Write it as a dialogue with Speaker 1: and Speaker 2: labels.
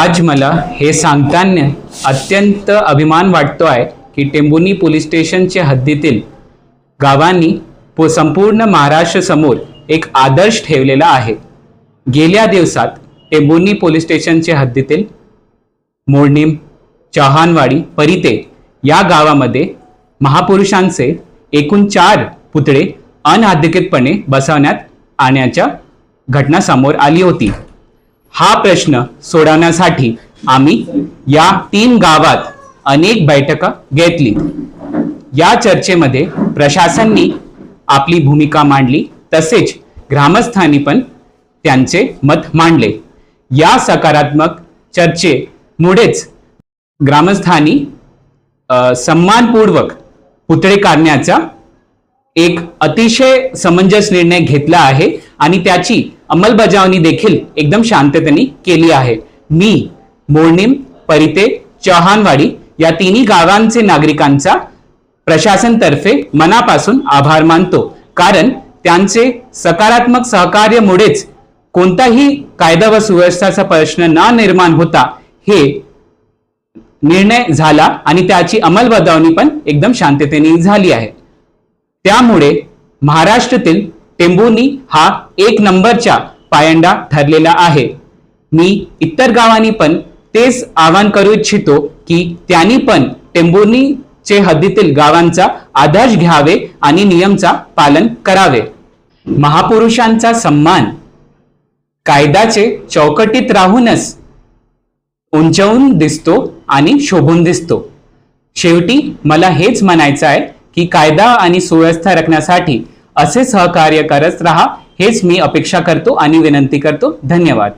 Speaker 1: आज मला हे सांगताना अत्यंत अभिमान वाटतो आहे की टेंभुर्णी पोलीस स्टेशनच्या हद्दीतील गावांनी संपूर्ण महाराष्ट्र समोर एक आदर्श ठेवलेला आहे। गेल्या दिवसात टेंभुर्णी पोलीस स्टेशनच्या हद्दीतील मोडणीम, चव्हाणवाडी, परिते या गावामध्ये महापुरुषांचे एकूण 4 पुतळे अनधिकृतपणे बसवण्यात आणण्याच्या घटना समोर आली होती। हा प्रश्न सोडवण्यासाठी आम्ही या 3 गावात अनेक बैठका घेतली। या चर्चेमध्ये प्रशासनाने आपली भूमिका मांडली, तसेच ग्रामस्थांनी पण त्यांचे मत मांडले। या सकारात्मक चर्चेमुळेच ग्रामस्थांनी सन्मानपूर्वक पुतळे काढण्याचा एक अतिशय समंजस निर्णय घेतला आहे आणि त्याची अंमलबजावणी देखील एकदम शांततेने केली आहे। मी मोडणीम, परिते, चव्हाणवाडी या 3 गावांचे नागरिकांचा प्रशासनातर्फे मनापासून आभार मानतो, कारण त्यांचे सकारात्मक सहकार्यामुळेच कोणताही कायदा व सुव्यवस्थेचा प्रश्न न निर्माण होता हे निर्णय झाला आणि त्याची अंमलबजावणी पण एकदम शांततेने झाली आहे। त्यामुळे महाराष्ट्रातील टेंभुर्णी हा 1 नंबरचा पायंडा ठरलेला आहे। मी इतर गावांनी पण तेच आवाहन करू इच्छितो की त्यांनी पण टेंभुर्णीचे हद्दीतील गावांचा आदर्श घ्यावे आणि नियमचा पालन करावे। महापुरुषांचा सन्मान कायद्याचे चौकटीत राहूनच उंचावून दिसतो आणि शोभून दिसतो। शेवटी मला हेच म्हणायचं आहे की कायदा आणि सुव्यवस्था राखण्यासाठी असे सहकार्य करत राहा, हेच मी अपेक्षा करतो आणि विनंती करतो। धन्यवाद।